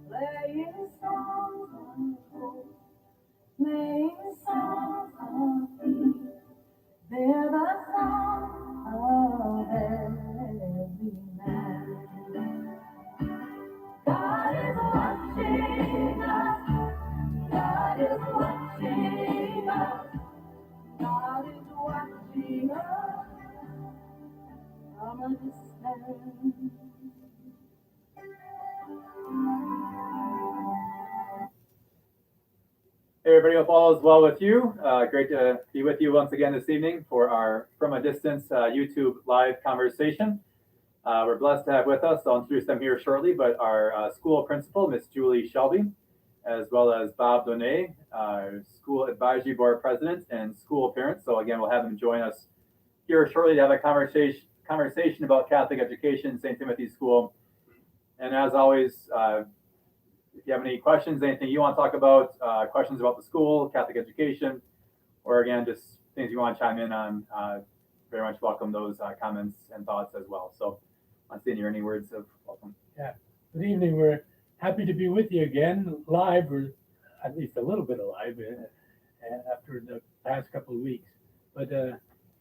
Playing songs of hope, playing songs of peace. They're the song of every man. God is watching us. God is watching us. God is watching us from a distance. Hey everybody, hope all is well with you. Great to be with you once again this evening for our From a Distance YouTube live conversation. We're blessed to have with us, I'll introduce them here shortly, but our school principal, Miss Julie Shelby, as well as Bob Donnett, school advisory board president and school parent. So again, we'll have them join us here shortly to have a conversation about Catholic education, St. Timothy's School. And as always, if you have any questions, anything you want to talk about, questions about the school, Catholic education, or again, just things you want to chime in on, very much welcome those comments and thoughts as well. So, Monsignor, any words of welcome? Yeah. Good evening. We're happy to be with you again, live, or at least a little bit alive after the past couple of weeks. But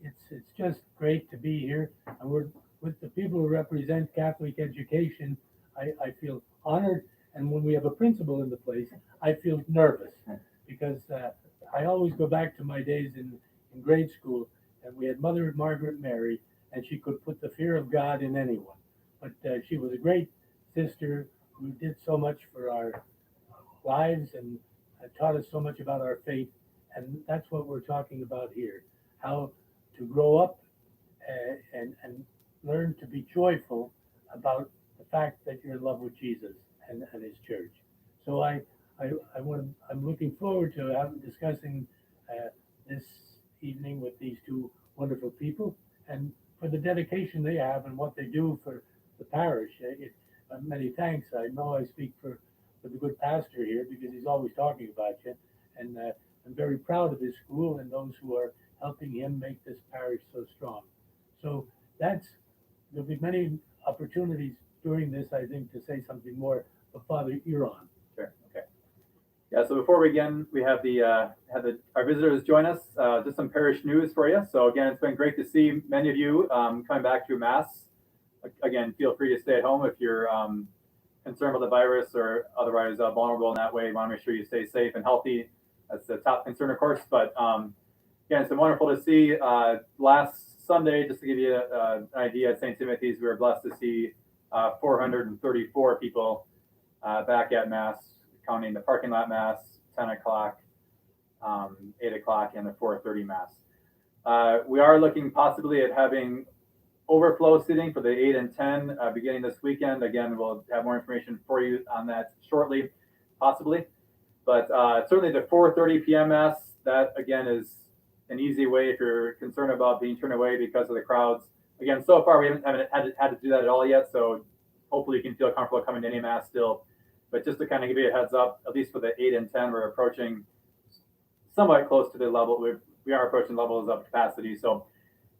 it's just great to be here, and we're with the people who represent Catholic education. I feel honored. And when we have a principal in the place, I feel nervous because I always go back to my days in grade school, and we had Mother Margaret Mary, and she could put the fear of God in anyone. But she was a great sister who did so much for our lives and taught us so much about our faith. And that's what we're talking about here, how to grow up and learn to be joyful about the fact that you're in love with Jesus and his church. So I'm looking forward to discussing this evening with these two wonderful people and for the dedication they have and what they do for the parish. Many thanks. I know I speak for the good pastor here because he's always talking about you, and I'm very proud of his school and those who are helping him make this parish so strong. So there'll be many opportunities during this, I think, to say something more. But Father, you're on. Sure. Okay. Yeah. So before we begin, we have our visitors join us. Just some parish news for you. So again, it's been great to see many of you coming back to Mass. Again, feel free to stay at home if you're concerned about the virus or otherwise vulnerable in that way. You want to make sure you stay safe and healthy. That's the top concern, of course. But again, it's been wonderful to see. Last Sunday, just to give you an idea, at St. Timothy's, we were blessed to see 434 people back at Mass, counting the parking lot Mass, 10 o'clock, 8 o'clock, and the 4:30 Mass. We are looking possibly at having overflow seating for the 8 and 10 beginning this weekend. Again, we'll have more information for you on that shortly, possibly. But certainly the 4:30 p.m. Mass, that again is an easy way if you're concerned about being turned away because of the crowds. Again, so far we haven't had to do that at all yet, so hopefully you can feel comfortable coming to any Mass still. But just to kind of give you a heads up, at least for the 8 and 10, we're approaching somewhat close to the level. We are approaching levels of capacity. So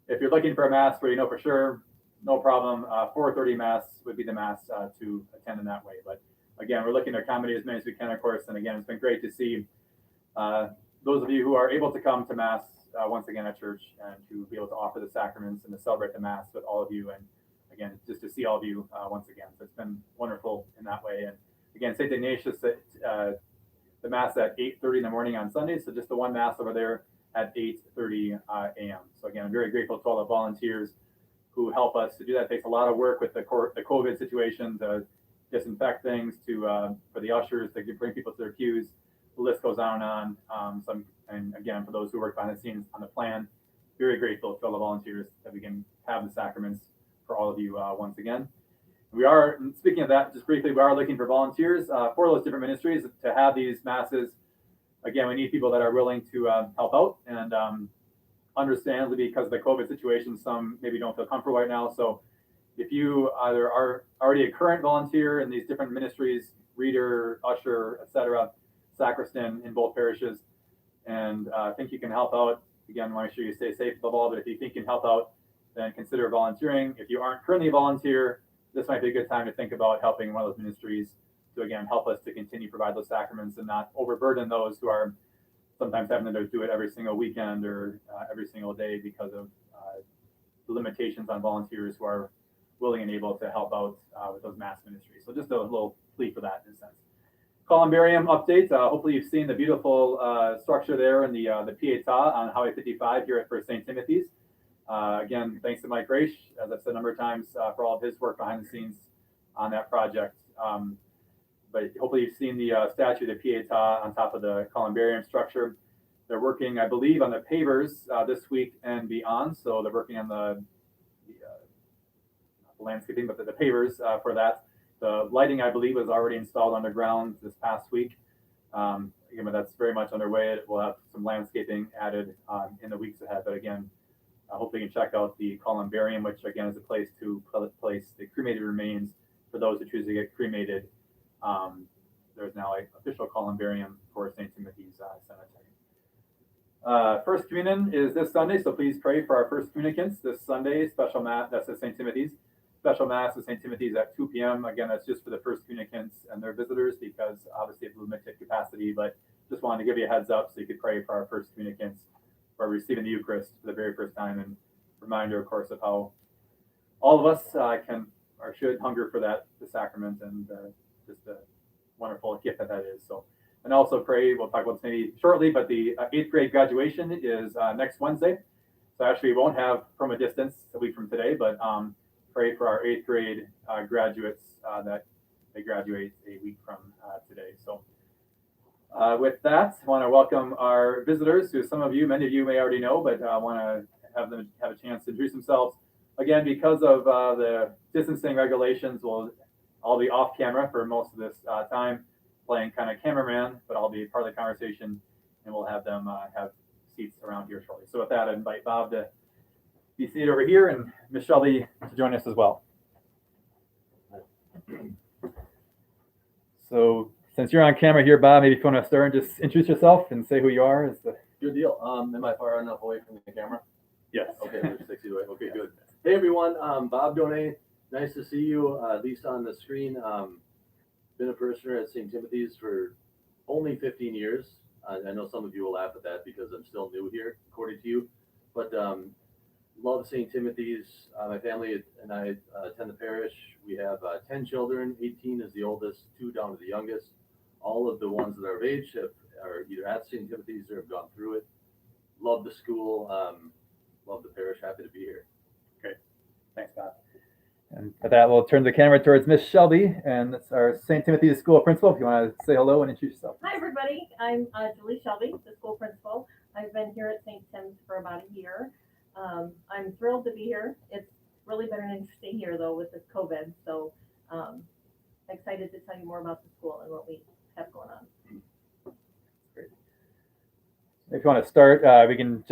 if you're looking for a Mass where you know for sure, no problem, 4:30 Mass would be the Mass to attend in that way. But again, we're looking to accommodate as many as we can, of course. And again, it's been great to see those of you who are able to come to Mass once again at church and to be able to offer the sacraments and to celebrate the Mass with all of you. And again, just to see all of you once again. So it's been wonderful in that way. And again, St. Ignatius, the Mass at 8:30 in the morning on Sunday. So just the one Mass over there at 8:30 a.m. So again, I'm very grateful to all the volunteers who help us to do that. It takes a lot of work with the COVID situation to disinfect things, for the ushers to bring people to their queues. The list goes on and on. And again, for those who work behind the scenes on the plan, very grateful to all the volunteers that we can have the sacraments for all of you once again. We are, speaking of that, just briefly, we are looking for volunteers for those different ministries to have these Masses. Again, we need people that are willing to help out, and understandably, because of the COVID situation, some maybe don't feel comfortable right now. So if you either are already a current volunteer in these different ministries, reader, usher, etc., sacristan in both parishes, and think you can help out, again, want to make sure you stay safe above all, but if you think you can help out, then consider volunteering. If you aren't currently a volunteer, this might be a good time to think about helping one of those ministries to, again, help us to continue to provide those sacraments and not overburden those who are sometimes having to do it every single weekend or every single day because of the limitations on volunteers who are willing and able to help out with those mass ministries. So just a little plea for that in a sense. Columbarium update. Hopefully you've seen the beautiful structure there in the Pietà on Highway 55 here at First St. Timothy's. Again, thanks to Mike Raish, as I've said a number of times, for all of his work behind the scenes on that project. But hopefully you've seen the statue, the Pietà, on top of the Columbarium structure. They're working, I believe, on the pavers this week and beyond. So they're working on the landscaping, but the pavers for that. The lighting, I believe, was already installed underground this past week. Again, but that's very much underway. We'll have some landscaping added in the weeks ahead. But again, hopefully you can check out the Columbarium, which again is a place to place the cremated remains for those who choose to get cremated. There's now an official Columbarium for St. Timothy's Cemetery. First Communion is this Sunday, so please pray for our first communicants this Sunday. Special Mass, that's at St. Timothy's. Special Mass at St. Timothy's at 2 p.m. Again, that's just for the first communicants and their visitors because obviously it's limited capacity, but just wanted to give you a heads up so you could pray for our first communicants who are receiving the Eucharist for the very first time, and reminder, of course, of how all of us can or should hunger for that, the sacrament, and just a wonderful gift that is. So, and also pray, we'll talk about this maybe shortly, but the 8th grade graduation is next Wednesday. So actually we won't have from a distance a week from today, but pray for our 8th grade graduates that they graduate a week from today. So with that, I want to welcome our visitors, who some of you, many of you may already know, but I want to have them have a chance to introduce themselves. Again, because of the distancing regulations, we'll all be off camera for most of this time, playing kind of cameraman, but I'll be part of the conversation, and we'll have them have seats around here shortly. So with that, I invite Bob to be seated over here, and Miss Shelby to join us as well. So since you're on camera here, Bob, maybe if you want to start and just introduce yourself and say who you are. Good deal. Am I far enough away from the camera? Yes. Okay, we're 6 feet away. Okay, good. Hey everyone, Bob Donnett. Nice to see you, at least on the screen. Been a parishioner at St. Timothy's for only 15 years. I know some of you will laugh at that because I'm still new here, according to you. But love St. Timothy's. My family and I attend the parish. We have 10 children. 18 is the oldest, 2 down to the youngest. All of the ones that are of age are either at St. Timothy's or have gone through it. Love the school. Love the parish. Happy to be here. Great. Thanks, Bob. And for that, we'll turn the camera towards Miss Shelby, and that's our St. Timothy's School Principal. If you want to say hello and introduce yourself. Hi, everybody. I'm Julie Shelby, the school principal. I've been here at St. Tim's for about a year. I'm thrilled to be here. It's really been an interesting year, though, with this COVID. So excited to tell you more about the school and what we have going on. Great. If you want to start, we can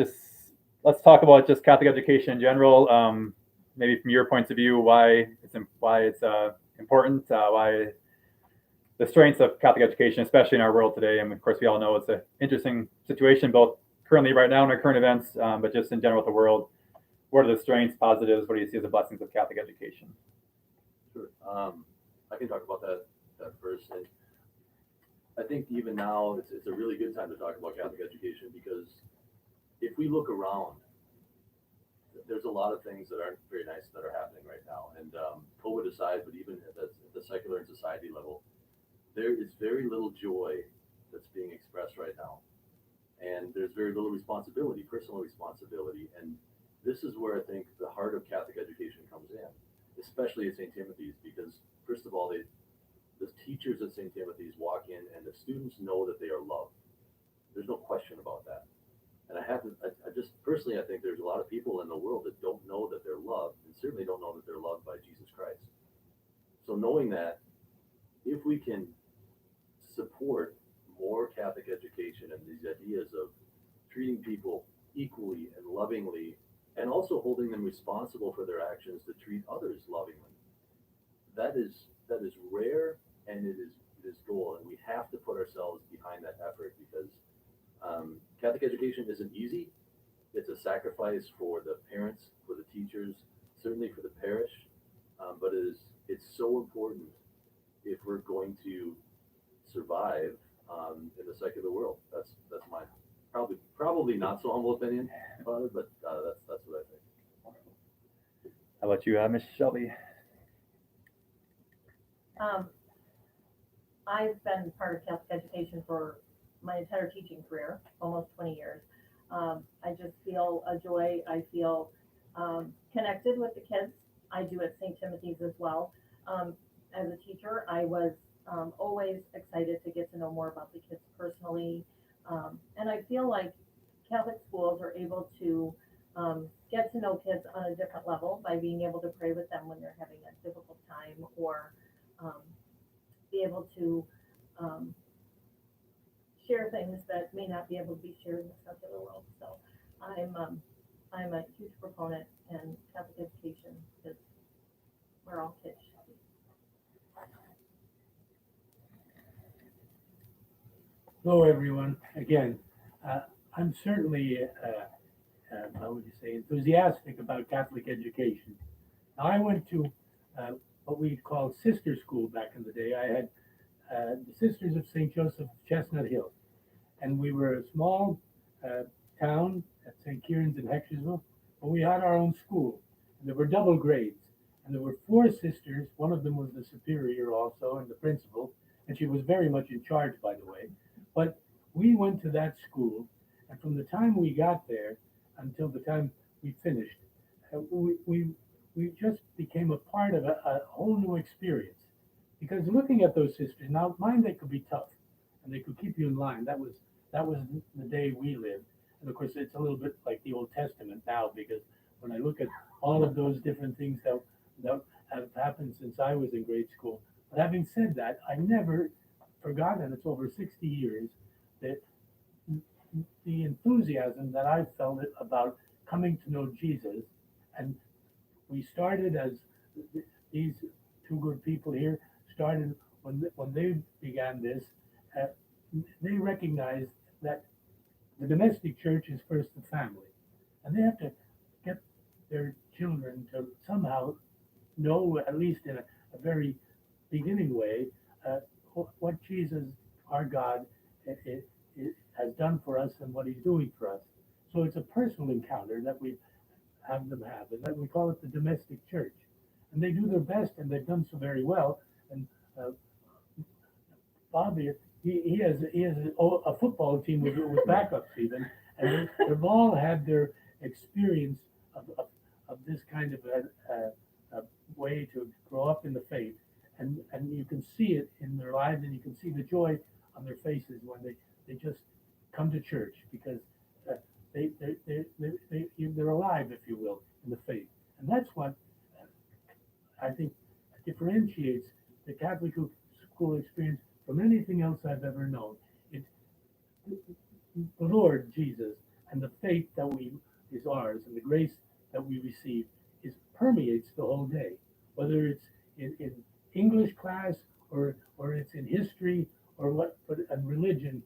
let's talk about just Catholic education in general. Maybe from your points of view, why it's important, why the strengths of Catholic education, especially in our world today. And of course, we all know it's an interesting situation, both currently right now in our current events, but just in general with the world. What are the strengths, positives? What do you see as the blessings of Catholic education? Sure. I can talk about that first. And I think even now it's a really good time to talk about Catholic education because if we look around, there's a lot of things that aren't very nice that are happening right now. And COVID aside, but even at the secular and society level, there is very little joy that's being expressed right now. And there's very little responsibility, personal responsibility. And this is where I think the heart of Catholic education comes in, especially at St. Timothy's, because first of all, the teachers at St. Timothy's walk in and the students know that they are loved. There's no question about that. And I just personally, I think there's a lot of people in the world that don't know that they're loved, and certainly don't know that they're loved by Jesus Christ. So knowing that, if we can support more Catholic education and these ideas of treating people equally and lovingly, and also holding them responsible for their actions to treat others lovingly, that is rare, and it is goal, and we have to put ourselves behind that effort because Catholic education isn't easy, it's a sacrifice for the parents, for the teachers, certainly for the parish, but it's so important if we're going to survive in the secular world. That's my probably not so humble opinion, Father, but that's what I think. How about you, Miss Shelby? I've been part of Catholic education for my entire teaching career, almost 20 years. I just feel a joy. I feel connected with the kids. I do at St. Timothy's as well. As a teacher, I was always excited to get to know more about the kids personally. And I feel like Catholic schools are able to get to know kids on a different level by being able to pray with them when they're having a difficult time, or be able to share things that may not be able to be shared in the secular world. So I'm a huge proponent, and Catholic education is where all kids should be. Hello, everyone. Again, I'm certainly, how would you say, enthusiastic about Catholic education. Now, I went to what we called sister school back in the day. I had the Sisters of St. Joseph, Chestnut Hill, and we were a small town at St. Kieran's in Hectorsville, but we had our own school, and there were double grades, and there were 4 sisters. One of them was the superior also, and the principal, and she was very much in charge, by the way. But we went to that school, and from the time we got there until the time we finished, we just became a part of a whole new experience. Because looking at those sisters, now mind they could be tough, and they could keep you in line. That was the day we lived, and of course it's a little bit like the Old Testament now, because when I look at all of those different things that have happened since I was in grade school. But having said that, I never forgotten, it's over 60 years, that the enthusiasm that I felt about coming to know Jesus. And we started as these 2 good people here started when they began this. They recognized that the domestic church is first the family, and they have to get their children to somehow know, at least in a very beginning way, what Jesus, our God, has done for us and what He's doing for us. So it's a personal encounter that we have them have, and that we call it the domestic church. And they do their best, and they've done so very well. And Bobby, he has a football team with backups even, and they've all had their experience of this kind of a way to grow up in the faith. And you can see it in their lives, and you can see the joy on their faces when they just come to church, because they're alive, if you will, in the faith. And that's what I think differentiates the Catholic school experience from anything else I've ever known. It's the Lord Jesus and the faith that is ours, and the grace that we receive permeates the whole day, whether it's in English class or it's in history or what, but in religion.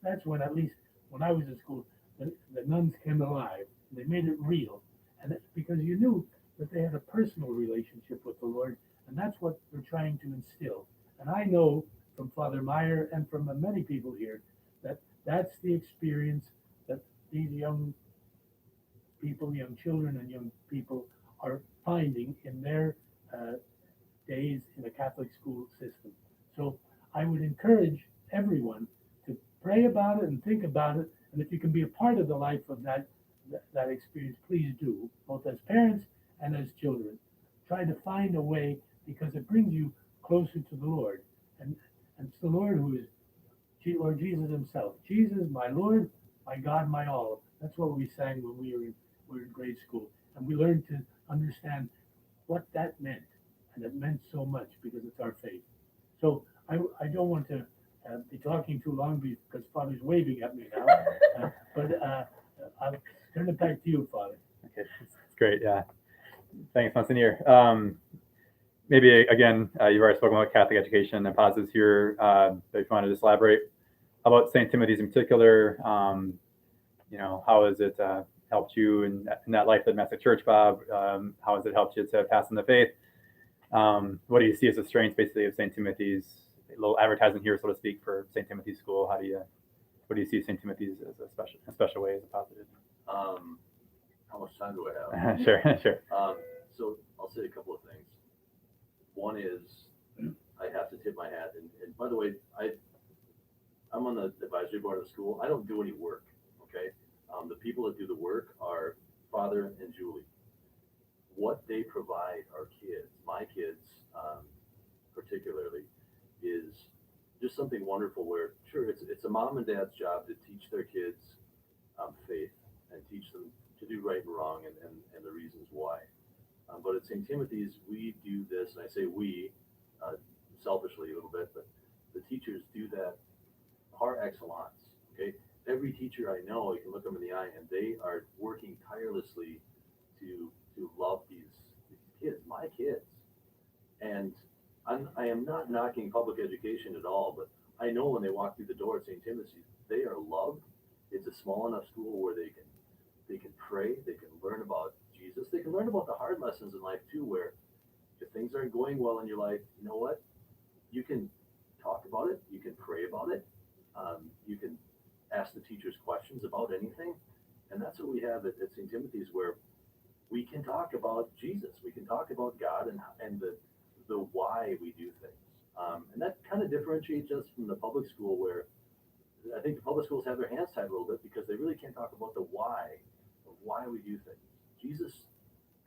That's when, at least when I was in school, the nuns came alive. And they made it real, and it's because you knew that they had a personal relationship with the Lord, and that's what we're trying to instill. And I know from Father Meyer and from many people here that that's the experience that these young people, young children and young people are finding in their days in the Catholic school system. So I would encourage everyone to pray about it and think about it, and if you can be a part of the life of that experience, please do, both as parents and as children. Try to find a way, because it brings you closer to the Lord, and it's the Lord who is Lord Jesus Himself. Jesus, my Lord, my God, my all. That's what we sang when we were in grade school, and we learned to understand what that meant, and it meant so much because it's our faith. So I don't want to be talking too long because Father's waving at me now, but I'll turn it back to you, Father. Okay, that's great. Yeah, thanks, Monsignor. Maybe again, you've already spoken about Catholic education and positives here. But if you want to just elaborate about St. Timothy's in particular, how has it helped you in that life that met at church, Bob? How has it helped you to pass in the faith? What do you see as the strengths, basically, of St. Timothy's? A little advertising here, so to speak, for St. Timothy's School. What do you see St. Timothy's as a special way, as a positive? How much time do I have? Sure, sure. So I'll say a couple of things. One is I have to tip my hat, and by the way, I'm on the advisory board of the school. I don't do any work. Okay, the people that do the work are Father and Julie. What they provide our kids, my kids particularly, is just something wonderful. Where sure, it's a mom and dad's job to teach their kids faith and teach them to do right and wrong and the reasons why. But at St. Timothy's, we do this, and I say we, selfishly a little bit, but the teachers do that par excellence. Okay, every teacher I know, you can look them in the eye, and they are working tirelessly to love these kids, my kids. And I am not knocking public education at all, but I know when they walk through the door at St. Timothy's, they are loved. It's a small enough school where they can pray, they can learn about Jesus, they can learn about the hard lessons in life too, where if things aren't going well in your life, you know what? You can talk about it, you can pray about it, you can ask the teachers questions about anything. And that's what we have at St. Timothy's, where we can talk about Jesus, we can talk about God and the why we do things. And that kind of differentiates us from the public school, where I think the public schools have their hands tied a little bit because they really can't talk about the why of why we do things. Jesus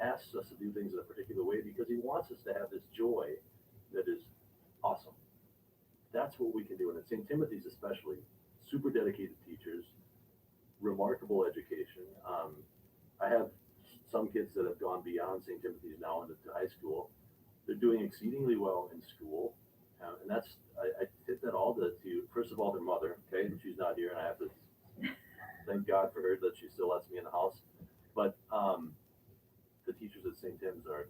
asks us to do things in a particular way because he wants us to have this joy that is awesome. That's what we can do. And at St. Timothy's especially, super dedicated teachers, remarkable education. I have some kids that have gone beyond St. Timothy's now into high school. They're doing exceedingly well in school. And that's, I tip that all to, first of all, their mother, okay? She's not here, and I have to thank God for her that she still lets me in the house. But the teachers at St. Tim's are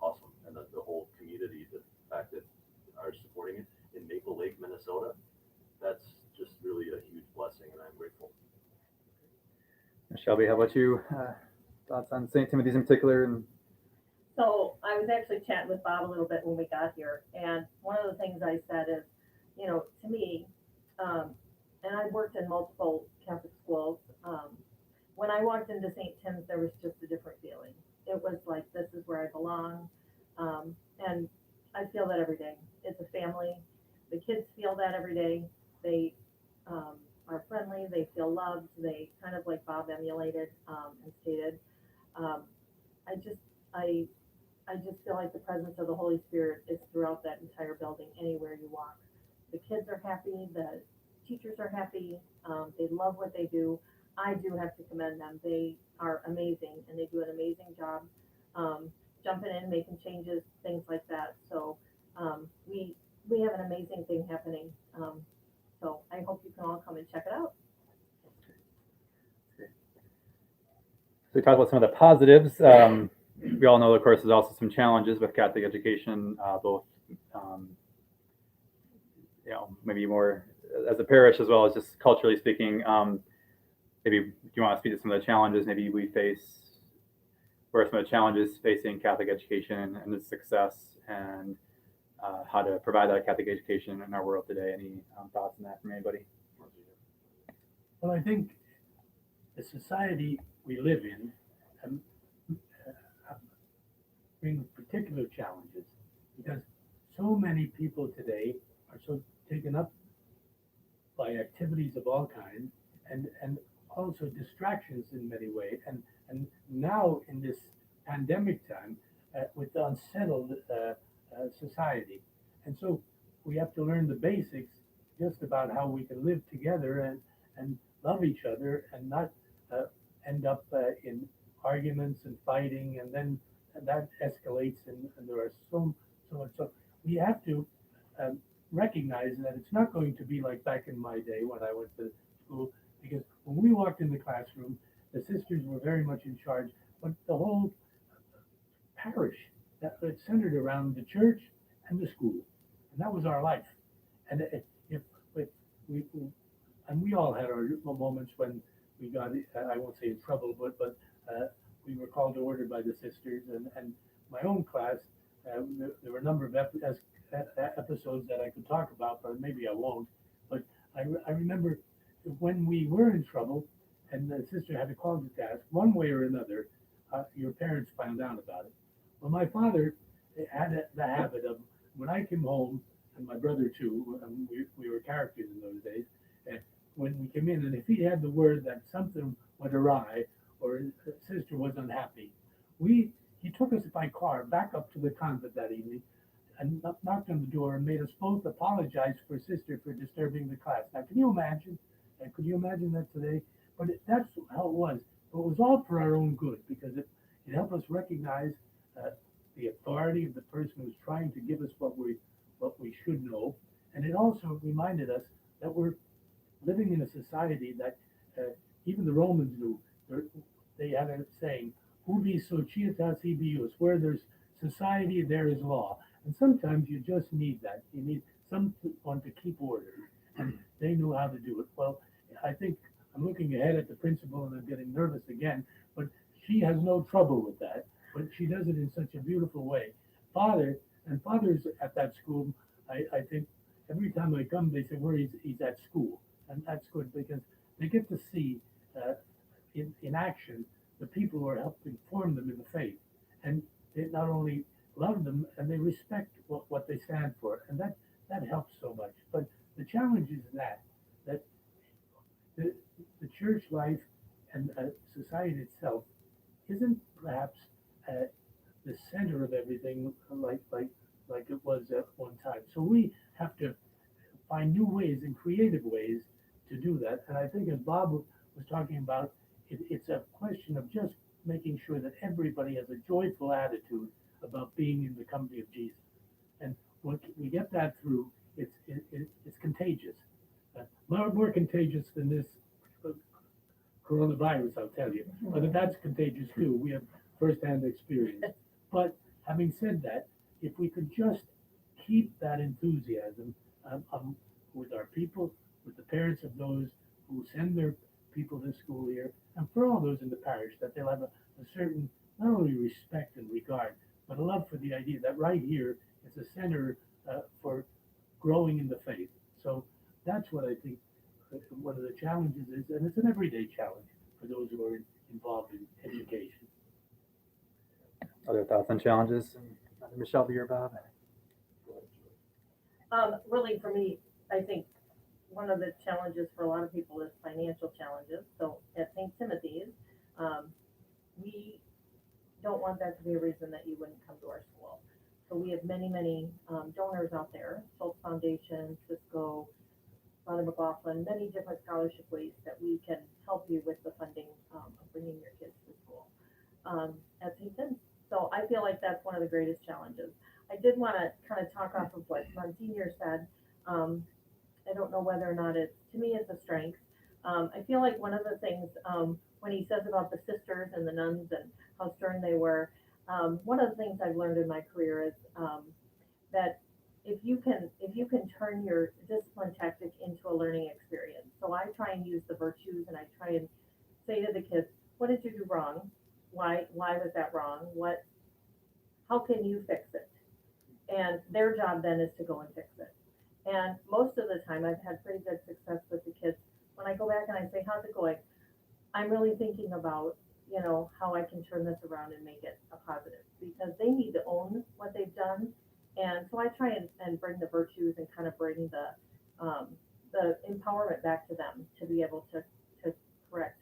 awesome, and the whole community, the fact that are supporting it in Maple Lake, Minnesota, that's just really a huge blessing, and I'm grateful. Shelby, how about you? Thoughts on St. Timothy's in particular? And So I was actually chatting with Bob a little bit when we got here, and one of the things I said is, to me, and I've worked in multiple Catholic schools, when I walked into St. Tim's, there was just a different feeling. It was like, this is where I belong, and I feel that every day. It's a family. The kids feel that every day. They are friendly. They feel loved. They kind of, like Bob emulated and stated. I just feel like the presence of the Holy Spirit is throughout that entire building, anywhere you walk. The kids are happy, the teachers are happy, they love what they do. I do have to commend them. They are amazing, and they do an amazing job jumping in, making changes, things like that. So we have an amazing thing happening. So I hope you can all come and check it out. So we talked about some of the positives. We all know, of course, there's also some challenges with Catholic education, both, maybe more as a parish as well as just culturally speaking. Maybe do you want to speak to some of the challenges maybe we face, what are some of the challenges facing Catholic education and its success, and how to provide that Catholic education in our world today? Any thoughts on that from anybody? Well, I think the society we live in brings particular challenges because so many people today are so taken up by activities of all kinds and also distractions in many ways. And now in this pandemic time, with the unsettled society. And so we have to learn the basics just about how we can live together and love each other and not end up in arguments and fighting, and then that escalates, and there are so much. So we have to recognize that it's not going to be like back in my day when I went to school, because when we walked in the classroom, the sisters were very much in charge, but the whole parish that centered around the church and the school, and that was our life. And we all had our moments when we got, I won't say in trouble, but we were called to order by the sisters, and my own class, there were a number of episodes that I could talk about, but maybe I won't. But I remember when we were in trouble, and the sister had to call the task, one way or another, your parents found out about it. Well, my father had the habit of, when I came home, and my brother too, we were characters in those days, and when we came in, and if he had the word that something went awry, or his sister was unhappy, he took us by car back up to the convent that evening, and knocked on the door and made us both apologize for sister for disturbing the class. Now, can you imagine? And could you imagine that today? But that's how it was. But it was all for our own good, because it helped us recognize the authority of the person who's trying to give us what we should know, and it also reminded us that we're living in a society that even the Romans knew. They had a saying, "Ubi societas ibius," where there's society, there is law. And sometimes you just need that. You need someone to keep order, and they know how to do it. Well, I think I'm looking ahead at the principal, and I'm getting nervous again, but she has no trouble with that. But she does it in such a beautiful way. Fathers at that school, I think every time I come, they say, "Where he's at school," and that's good because they get to see in action the people who are helping form them in the faith, and they not only love them and they respect what they stand for, and that helps so much. But the challenge is that the church life and society itself isn't perhaps the center of everything like it was at one time. So we have to find new ways and creative ways to do that. And I think as Bob was talking about, it's a question of just making sure that everybody has a joyful attitude about being in the company of Jesus. And when we get that through, it's contagious. More contagious than this coronavirus, I'll tell you. But that's contagious too. We have firsthand experience. But having said that, if we could just keep that enthusiasm with our people, with the parents of those who send their people to school here, and for all those in the parish, that they'll have a certain, not only respect and regard, but a love for the idea that right here is a center for growing in the faith. So that's what I think one of the challenges is, and it's an everyday challenge for those who are involved in education. Other thoughts on challenges? Michelle, or Bob? Really, for me, I think one of the challenges for a lot of people is financial challenges. So at St. Timothy's, we don't want that to be a reason that you wouldn't come to our school. So we have many donors out there, Schultz Foundation, Cisco, Father McLaughlin, many different scholarship ways that we can help you with the funding of bringing your kids to school at St. Tim's. So I feel like that's one of the greatest challenges. I did want to kind of talk off of what Monsignor said. I don't know whether or not to me, it's a strength. I feel like one of the things when he says about the sisters and the nuns and how stern they were, one of the things I've learned in my career is that if you can turn your discipline tactic into a learning experience. So I try and use the virtues, and I try and say to the kids, what did you do wrong? Why was that wrong? How can you fix it? And their job then is to go and fix it. And most of the time I've had pretty good success with the kids. When I go back and I say, how's it going? I'm really thinking about, how I can turn this around and make it a positive, because they need to own what they've done. And so I try and bring the virtues and kind of bring the empowerment back to them to be able to correct.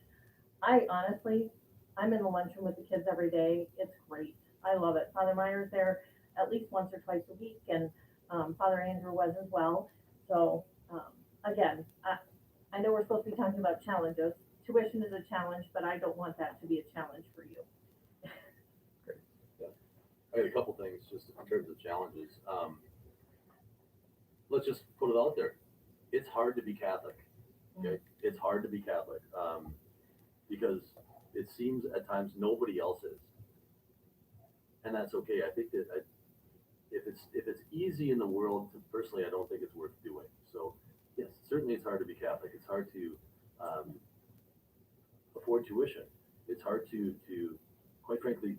I'm in the lunchroom with the kids every day. It's great. I love it. Father Meyer's there at least once or twice a week, and Father Andrew was as well. So again, I know we're supposed to be talking about challenges. Tuition is a challenge, but I don't want that to be a challenge for you. I got a couple things just in terms of challenges. Let's just put it out there. It's hard to be Catholic. Okay, it's hard to be Catholic because it seems at times nobody else is, and that's okay. I think that if it's easy in the world, personally, I don't think it's worth doing. So yes, certainly it's hard to be Catholic. It's hard to afford tuition. It's hard to quite frankly,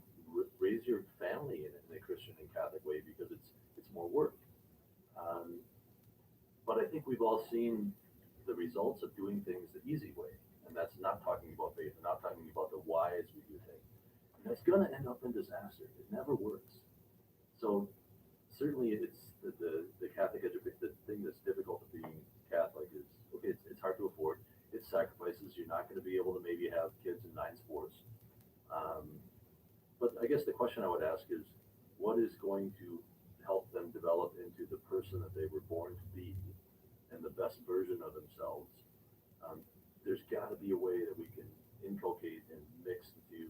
raise your family in a Christian and Catholic way because it's more work. But I think we've all seen the results of doing things the easy way, and that's not talking about faith, and not talking about the whys we do things. And that's going to end up in disaster. It never works. So certainly, it's the Catholic education. The thing that's difficult of being Catholic is okay. It's hard to afford. It's sacrifices. You're not going to be able to maybe have kids in 9 sports. But I guess the question I would ask is, what is going to help them develop into the person that they were born to be and the best version of themselves? There's got to be a way that we can inculcate and mix into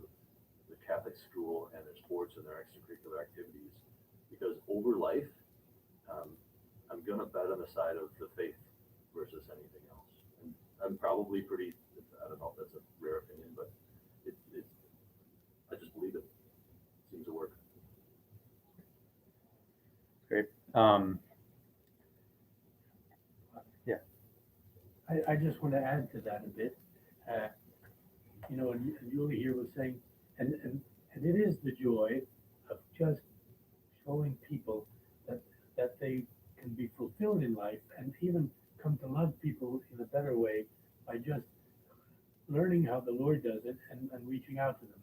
the Catholic school and their sports and their extracurricular activities, because over life, I'm going to bet on the side of the faith versus anything else. And I'm probably pretty, I don't know if that's a rare opinion, but I just believe it. Seems to work. Great. Yeah. I just want to add to that a bit. And Julie here was saying, and it is the joy of just showing people that they can be fulfilled in life and even come to love people in a better way by just learning how the Lord does it and reaching out to them.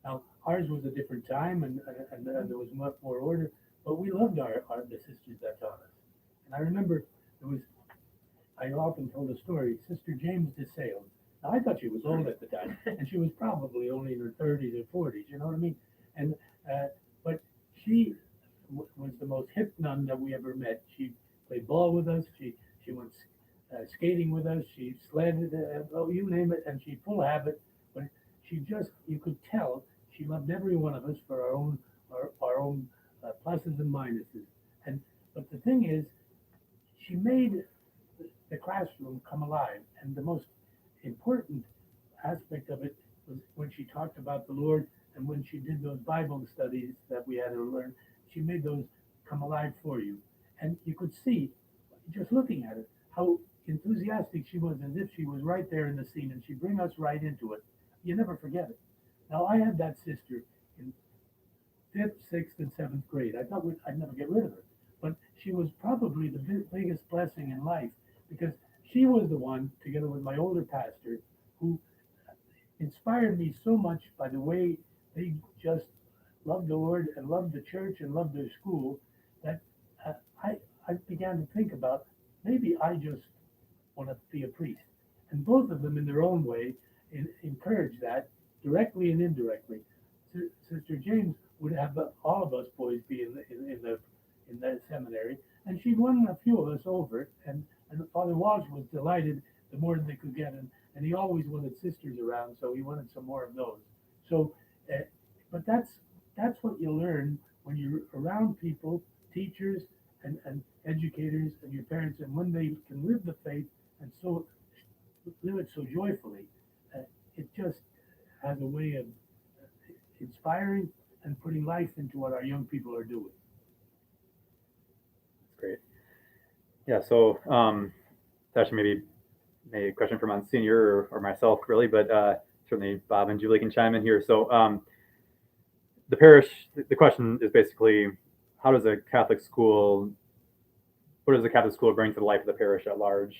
Now, ours was a different time and there was much more order, but we loved the sisters that taught us. And I remember I often told a story, Sister James DeSales. Now, I thought she was old at the time, and she was probably only in her 30s or 40s, you know what I mean? And but she was the most hip nun that we ever met. She played ball with us, she went skating with us, she sledded, you name it, and she full habit. But she just, you could tell, she loved every one of us for our own pluses and minuses. But the thing is, she made the classroom come alive, and the most important aspect of it was when she talked about the Lord, and when she did those Bible studies that we had to learn, she made those come alive for you. And you could see, just looking at it, how enthusiastic she was, as if she was right there in the scene, and she'd bring us right into it. You never forget it. Now, I had that sister in 5th, 6th, and 7th grade. I thought I'd never get rid of her. But she was probably the biggest blessing in life, because she was the one, together with my older pastor, who inspired me so much by the way they just loved the Lord and loved the church and loved their school, that I began to think about, maybe I just want to be a priest. And both of them, in their own way, encouraged that, directly and indirectly. Sister James would have all of us boys be in the seminary, and she won a few of us over. And Father Walsh was delighted the more they could get, and he always wanted sisters around, so he wanted some more of those. So, but that's what you learn when you're around people, teachers and educators and your parents, and when they can live the faith and so live it so joyfully, it just has a way of inspiring and putting life into what our young people are doing. That's great. Yeah, so it's actually maybe a question for Monsignor or myself, really, but certainly Bob and Julie can chime in here. So the parish, the question is basically, what does a Catholic school bring to the life of the parish at large?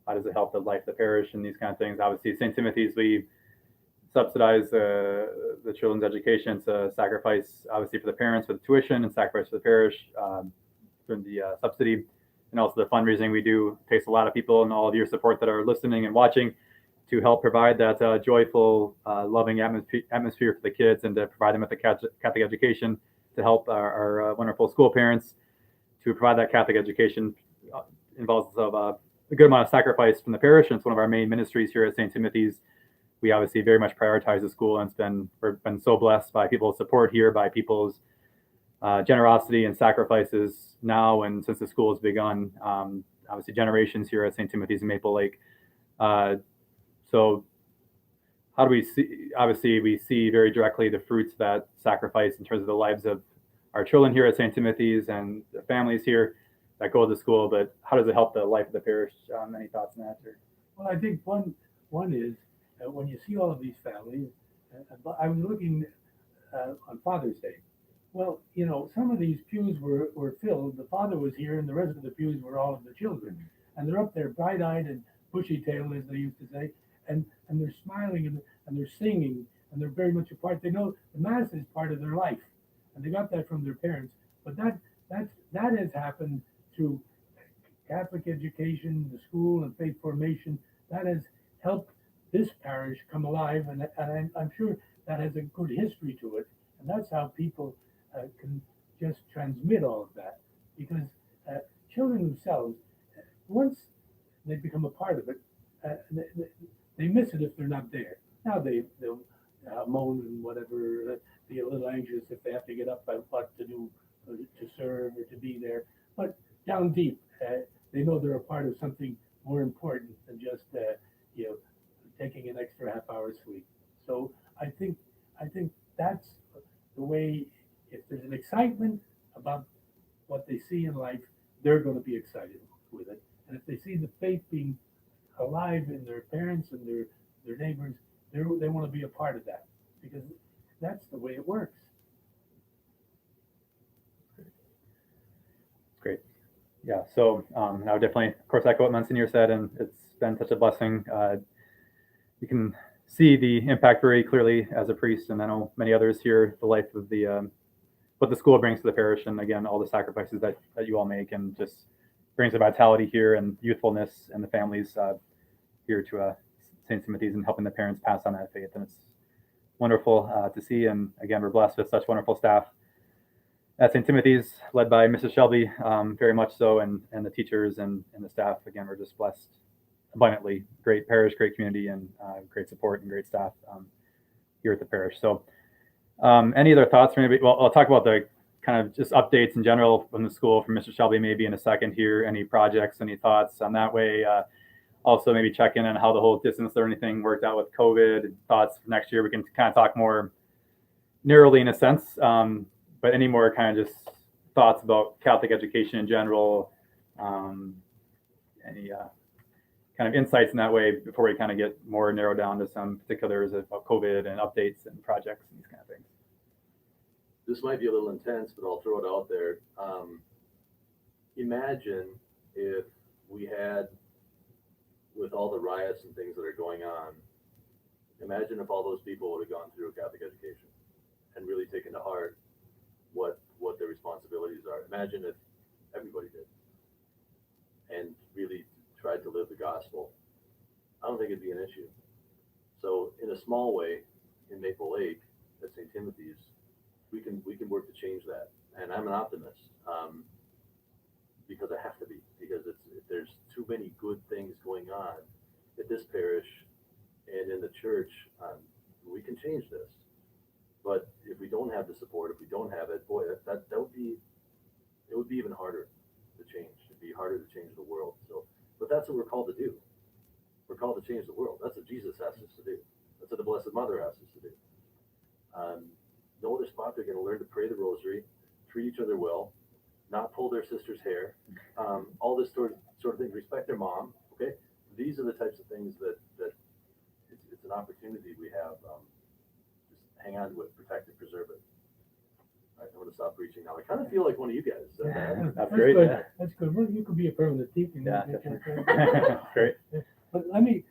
How does it help the life of the parish and these kind of things? Obviously, St. Timothy's, we subsidize the children's education. It's a sacrifice, obviously, for the parents for the tuition, and sacrifice for the parish for the subsidy. And also the fundraising we do takes a lot of people and all of your support that are listening and watching to help provide that joyful, loving atmosphere for the kids, and to provide them with a Catholic education, to help our wonderful school parents. To provide that Catholic education involves a good amount of sacrifice from the parish, and it's one of our main ministries here at St. Timothy's. We obviously very much prioritize the school, and we've been so blessed by people's support here, by people's generosity and sacrifices now and since the school has begun. Obviously, generations here at St. Timothy's in Maple Lake. So how do we see? Obviously, we see very directly the fruits of that sacrifice in terms of the lives of our children here at St. Timothy's and the families here that go to the school. But how does it help the life of the parish? Any thoughts on that? Or? Well, I think one is when you see all of these families, I was looking on Father's Day. Well, you know, some of these pews were filled. The father was here, and the rest of the pews were all of the children. And they're up there bright-eyed and bushy-tailed, as they used to say, and they're smiling and they're singing, and they're very much a part. They know the Mass is part of their life, and they got that from their parents. But that has happened through Catholic education, the school, and faith formation. That has helped this parish come alive, and I'm sure that has a good history to it. And that's how people can just transmit all of that, because children themselves, once they become a part of it, they miss it if they're not there. Now they'll moan and whatever, be a little anxious if they have to get up by what to do to serve or to be there. But down deep, they know they're a part of something more important than just you know, taking an extra half hour sleep. So I think that's the way. If there's an excitement about what they see in life, they're going to be excited with it. And if they see the faith being alive in their parents and their neighbors, they want to be a part of that, because that's the way it works. Great. Yeah, so I would definitely, of course, echo what Monsignor said, and it's been such a blessing. You can see the impact very clearly as a priest, and I know many others here, the life of the what the school brings to the parish, and again, all the sacrifices that you all make, and just brings the vitality here and youthfulness and the families here to St. Timothy's, and helping the parents pass on that faith. And it's wonderful to see. And again, we're blessed with such wonderful staff at St. Timothy's, led by Mrs. Shelby, very much so, and the teachers and the staff. Again, we're just blessed abundantly. Great parish, great community, and great support and great staff here at the parish. So any other thoughts from anybody? Well, I'll talk about the kind of just updates in general from the school from Mr. Shelby maybe in a second here. Any projects, any thoughts on that way? Also maybe check in on how the whole distance learning thing worked out with COVID. Thoughts for next year. We can kind of talk more narrowly in a sense, but any more kind of just thoughts about Catholic education in general, any kind of insights in that way before we kind of get more narrowed down to some particulars about COVID and updates and projects and these kind of things. This might be a little intense, but I'll throw it out there. Imagine if we had, with all the riots and things that are going on, imagine if all those people would have gone through a Catholic education and really taken to heart what their responsibilities are. Imagine if everybody did and really tried to live the gospel. I don't think it'd be an issue. So in a small way, in Maple Lake at St. Timothy's, we can work to change that. And I'm an optimist because I have to be, because there's too many good things going on at this parish and in the church. We can change this, but if we don't have the support, if we don't have it, boy, that would be, it would be even harder to change. It'd be harder to change the world. So, but that's what we're called to do. We're called to change the world. That's what Jesus asked us to do. That's what the Blessed Mother asked us to do. No other spot. They're going to learn to pray the rosary, treat each other well, not pull their sister's hair, all this sort of thing. Respect their mom. Okay, these are the types of things that it's an opportunity we have. Just hang on to it, protect it, preserve it. All right, I'm going to stop preaching now. I kind of feel like one of you guys. That's great. Good. Yeah. That's good. Well, you could be a permanent deacon. Yeah, great. But let me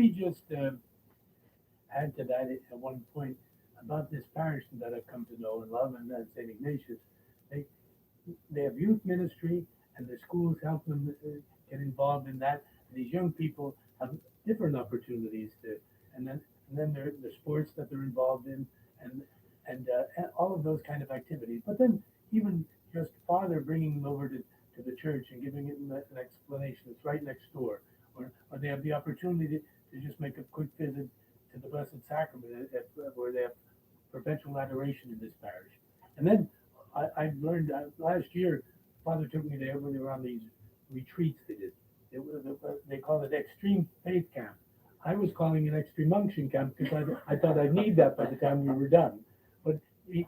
just add to that at one point about this parish that I've come to know and love, and that's St. Ignatius. They have youth ministry, and the schools help them get involved in that. And these young people have different opportunities and then the sports that they're involved in, and all of those kind of activities. But then even just Father bringing them over to the church and giving them an explanation. It's right next door, or they have the opportunity to just make a quick visit to the Blessed Sacrament where they have perpetual adoration in this parish. And then I learned last year, Father took me there when they were on these retreats they did. They call it Extreme Faith Camp. I was calling it Extreme Unction Camp because I thought I'd need that by the time we were done. But we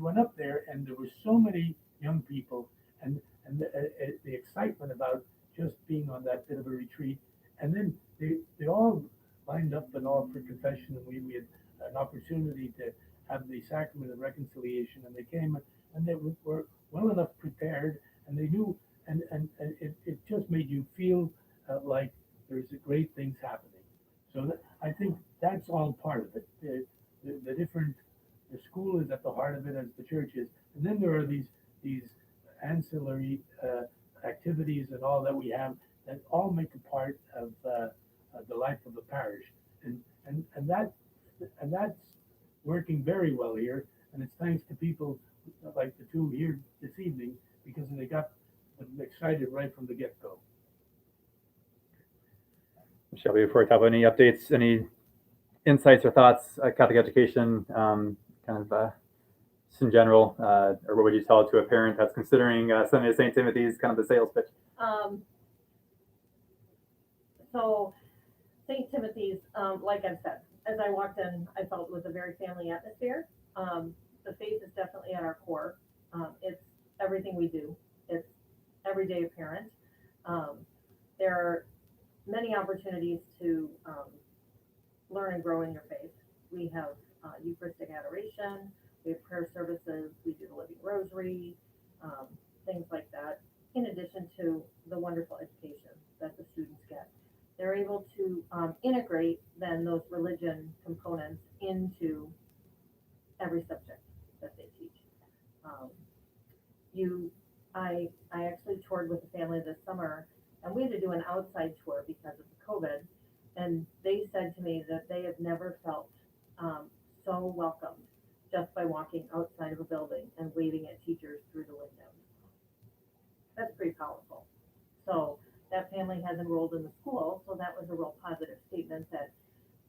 went up there, and there were so many young people, and the excitement about just being on that bit of a retreat. And then they all lined signed up and all for confession, and we had an opportunity to have the sacrament of reconciliation, and they came and they were well enough prepared, and they knew, and it just made you feel like there's great things happening. So I think that's all part of it. The different, the school is at the heart of it, as the church is, and then there are these ancillary activities and all that we have that all make a part of the life of the parish, and that's working very well here, and it's thanks to people like the two here this evening, because they got them excited right from the get-go. Shelby, before we talk about any updates, any insights or thoughts, Catholic education, kind of just in general, or what would you tell to a parent that's considering sending to St. Timothy's, kind of the sales pitch? So St. Timothy's, like I've said, as I walked in, I felt it was a very family atmosphere. The faith is definitely at our core. It's everything we do. It's everyday apparent. There are many opportunities to learn and grow in your faith. We have Eucharistic adoration, we have prayer services, we do the Living Rosary, things like that, in addition to the wonderful education that the students get. They're able to integrate then those religion components into every subject that they teach. I actually toured with a family this summer, and we had to do an outside tour because of the COVID, and they said to me that they have never felt so welcomed just by walking outside of a building and waving at teachers through the windows. That's pretty powerful. So that family has enrolled in the school, so that was a real positive statement that,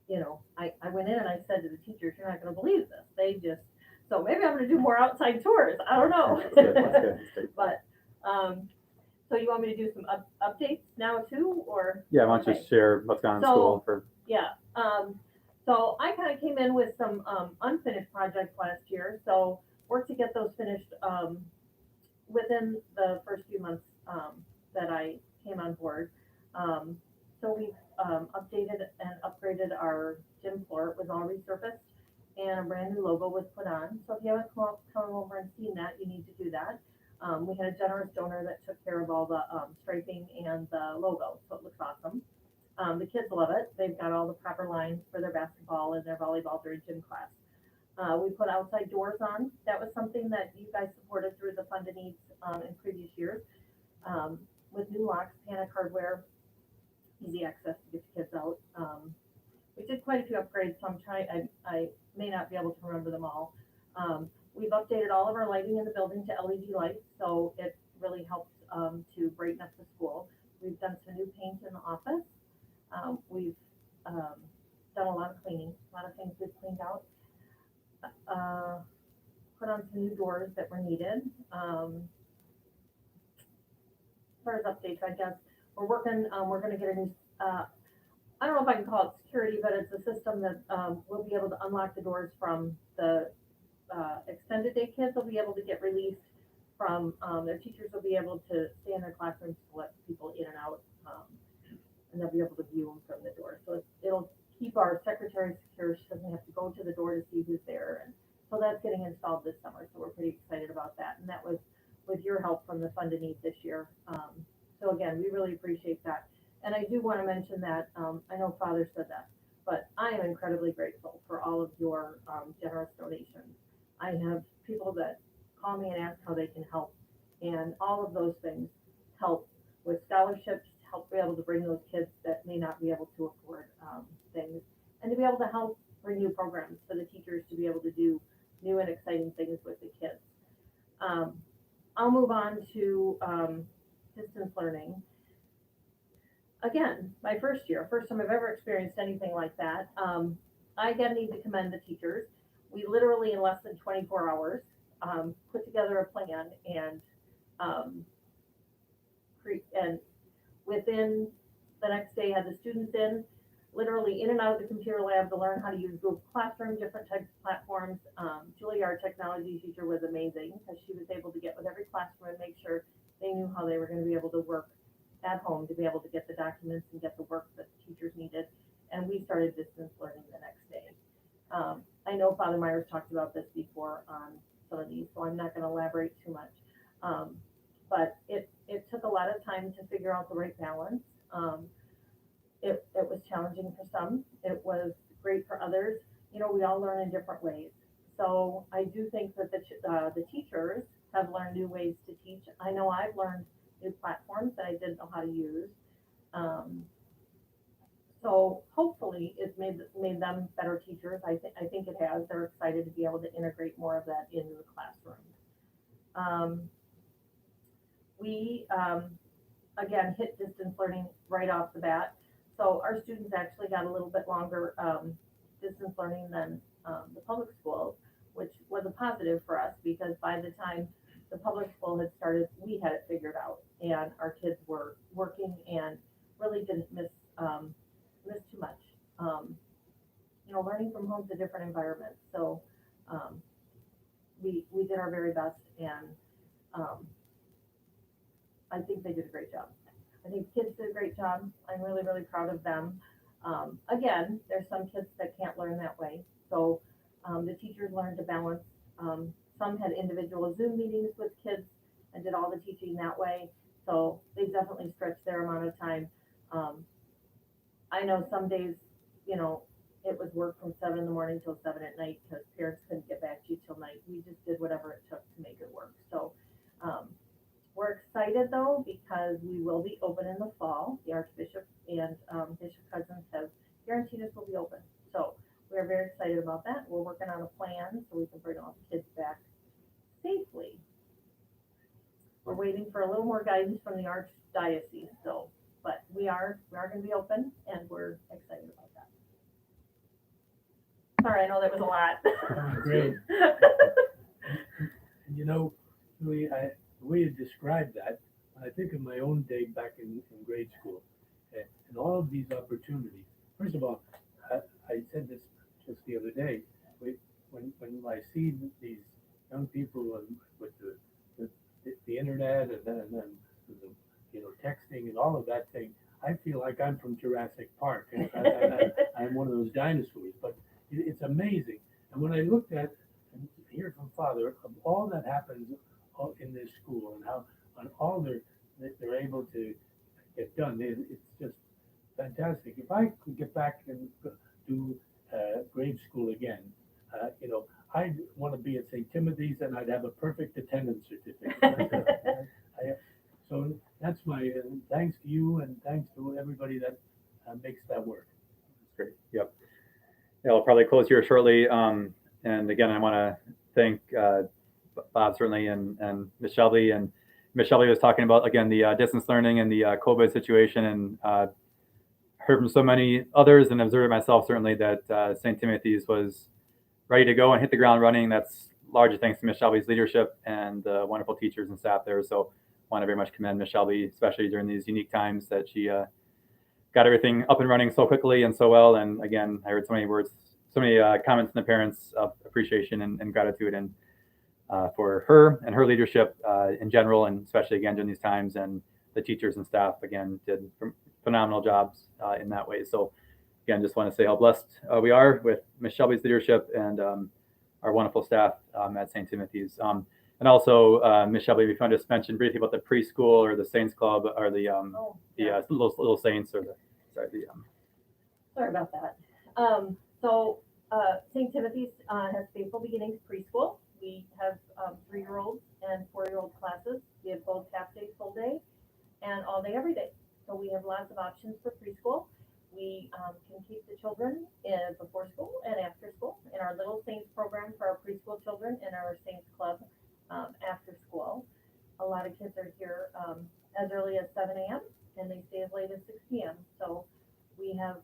you know, I went in and I said to the teachers, you're not going to believe this. They just, so maybe I'm going to do more outside tours. I don't know. That's good. But, so you want me to do some updates now too, or? Yeah, why don't you just share what's going on in school for? Yeah, so I kind of came in with some unfinished projects last year, so worked to get those finished within the first few months that I came on board. So we've updated and upgraded our gym floor. It was all resurfaced, and a brand new logo was put on. So if you haven't come over and seen that, you need to do that. We had a generous donor that took care of all the striping and the logo, so it looks awesome. The kids love it. They've got all the proper lines for their basketball and their volleyball during gym class. We put outside doors on. That was something that you guys supported through the Fund of Needs in previous years. With new locks, panic hardware, easy access to get the kids out. We did quite a few upgrades, so I may not be able to remember them all. We've updated all of our lighting in the building to LED lights, so it really helps to brighten up the school. We've done some new paint in the office. We've done a lot of cleaning, a lot of things we've cleaned out. Put on some new doors that were needed. As far as updates, I guess, we're working, we're gonna get a new, I don't know if I can call it security, but it's a system that will be able to unlock the doors from the extended day kids will be able to get released from, their teachers will be able to stay in their classrooms to let people in and out, and they'll be able to view them from the door. So it'll keep our secretary secure. She doesn't have to go to the door to see who's there. And so that's getting installed this summer. So we're pretty excited about that. And that was with your help from the Fund of Needs this year. So again, we really appreciate that. And I do want to mention that, I know Father said that, but I am incredibly grateful for all of your generous donations. I have people that call me and ask how they can help. And all of those things help with scholarships, help be able to bring those kids that may not be able to afford things, and to be able to help bring new programs for the teachers to be able to do new and exciting things with the kids. I'll move on to distance learning. Again, my first time I've ever experienced anything like that. I again need to commend the teachers. We literally in less than 24 hours put together a plan and within the next day had the students literally in and out of the computer lab to learn how to use Google Classroom, different types of platforms. Julie, our technology teacher, was amazing because she was able to get with every classroom and make sure they knew how they were going to be able to work at home to be able to get the documents and get the work that the teachers needed. and we started distance learning the next day. I know Father Meyer's talked about this before on some of these, so I'm not gonna elaborate too much. But it took a lot of time to figure out the right balance. It was challenging for some, it was great for others. You know, we all learn in different ways. So I do think that the teachers have learned new ways to teach. I know I've learned new platforms that I didn't know how to use. So hopefully it's made them better teachers. I think it has. They're excited to be able to integrate more of that into the classroom. We again hit distance learning right off the bat. So our students actually got a little bit longer distance learning than the public schools, which was a positive for us because by the time the public school had started, we had it figured out, and our kids were working and really didn't miss too much. You know, learning from home is a different environment, so we did our very best, and I think they did a great job. I think kids did a great job. I'm really, really proud of them. Again, there's some kids that can't learn that way, so the teachers learned to balance. Some had individual Zoom meetings with kids and did all the teaching that way, so they definitely stretched their amount of time. I know some days, you know, it was work from 7 in the morning till 7 at night because parents couldn't get back to you till night. We just did whatever it took to make it work. So we're excited though because we will be open in the fall. The Archbishop and Bishop Cousins have guaranteed us we'll be open. So we're very excited about that. We're working on a plan so we can bring all the kids back safely. We're waiting for a little more guidance from the Archdiocese, so, but we are going to be open and we're excited about that. Sorry, I know that was a lot. Great. You know, the way you described that, I think of my own day back in grade school, and all of these opportunities. First of all, I said this just the other day. When I see these young people with the internet and then the, you know, texting and all of that thing, I feel like I'm from Jurassic Park. And I'm one of those dinosaurs. But it's amazing. And when I looked at and hear from Father of all that happens in this school and how on all they're able to get done, it's just fantastic. If I could get back and do grade school again, you know, I'd want to be at St. Timothy's and I'd have a perfect attendance certificate. So that's my thanks to you and thanks to everybody that makes that work. That's great. Yep. Yeah, I'll probably close here shortly. And again, I want to thank Bob certainly and Miss Shelby. And Miss Shelby was talking about again the distance learning and the COVID situation, and heard from so many others and observed myself certainly that St. Timothy's was ready to go and hit the ground running. That's largely thanks to Miss Shelby's leadership and the wonderful teachers and staff there. So want to very much commend Miss Shelby, especially during these unique times that she got everything up and running so quickly and so well. And again, I heard so many words, so many comments from the parents of appreciation and gratitude and for her and her leadership in general, and especially again during these times. And the teachers and staff again did phenomenal jobs in that way. So again, just want to say how blessed we are with Miss Shelby's leadership and our wonderful staff at St. Timothy's. And also, Miss Shelby, we kind of just mentioned briefly about the preschool or the Saints Club or the little Saints or the Sorry about that. So St. Timothy's has Faithful Beginnings preschool. We have 3-year-olds and 4-year-old classes. We have both half day, full day, and all day, every day. So we have lots of options for preschool. We can keep the children before school and after school in our Little Saints program for our preschool children and our Saints Club after school. A lot of kids are here as early as 7 a.m. and they stay as late as 6 p.m. So we have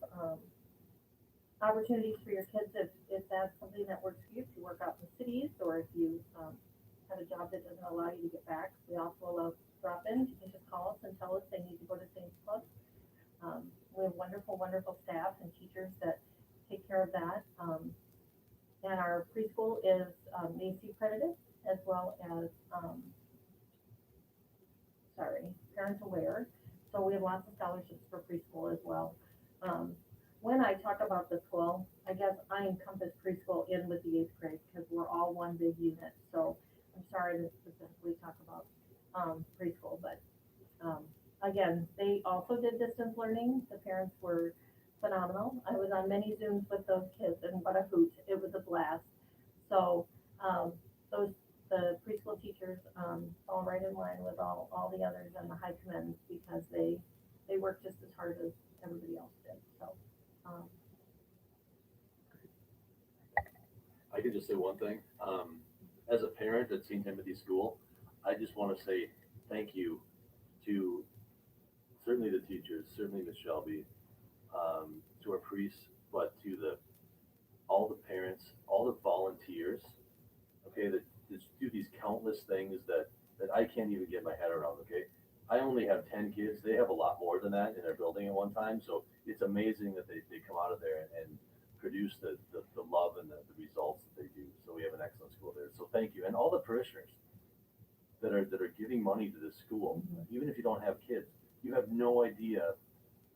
opportunities for your kids if that's something that works for you, if you work out in cities or if you have a job that doesn't allow you to get back. We also allow drop-ins. You can just call us and tell us they need to go to Saints Club. We have wonderful, wonderful staff and teachers that take care of that. And our preschool is NACE accredited as well as, Parent Aware. So we have lots of scholarships for preschool as well. when I talk about the school, I guess I encompass preschool in with the 8th grade because we're all one big unit. So I'm sorry to specifically talk about preschool, but again, they also did distance learning. The parents were phenomenal. I was on many Zooms with those kids, and what a hoot! It was a blast. So those the preschool teachers fall right in line with all the others and the high commends because they work just as hard as everybody else did. So. I could just say one thing. As a parent at St. Timothy School, I just want to say thank you to certainly the teachers, certainly Miss Shelby, to our priests, but to all the parents, all the volunteers, okay, that just do these countless things that I can't even get my head around, okay? I only have 10 kids. They have a lot more than that in their building at one time. So it's amazing that they come out of there and produce the love and the results that they do. So we have an excellent school there. So thank you. And all the parishioners that are giving money to this school, even if you don't have kids, you have no idea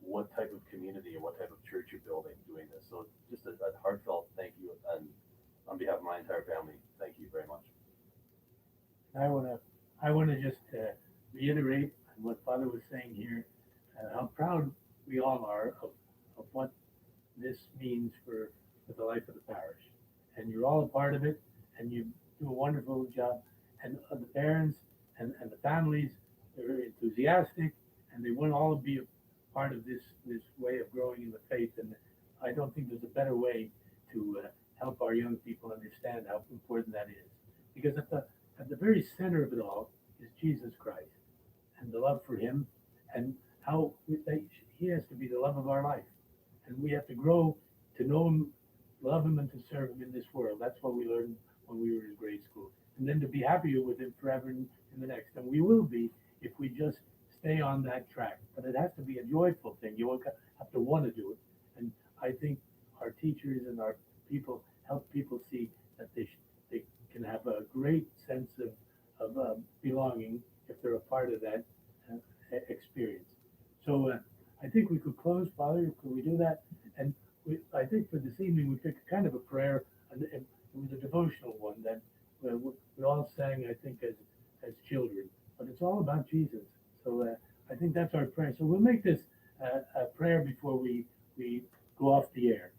what type of community and what type of church you're building doing this. So just a heartfelt thank you, and on behalf of my entire family, thank you very much. I wanna just reiterate what Father was saying here, how proud we all are of what this means for the life of the parish. And you're all a part of it, and you do a wonderful job. And the parents and the families, they're very enthusiastic, and they want all to be a part of this way of growing in the faith. And I don't think there's a better way to help our young people understand how important that is. Because at the very center of it all is Jesus Christ and the love for him, and how he has to be the love of our life. And we have to grow to know him, love him, and to serve him in this world. That's what we learned when we were in grade school. And then to be happy with him forever in the next. And we will be if we just stay on that track. But it has to be a joyful thing. You have to want to do it. And I think our teachers and our people help people see that they can have a great sense of belonging if they're a part of that experience. So I think we could close, Father. Could we do that? And I think for this evening we picked kind of a prayer, and it was a devotional one that we all sang, I think, as children. But it's all about Jesus. So I think that's our prayer. So we'll make this a prayer before we go off the air.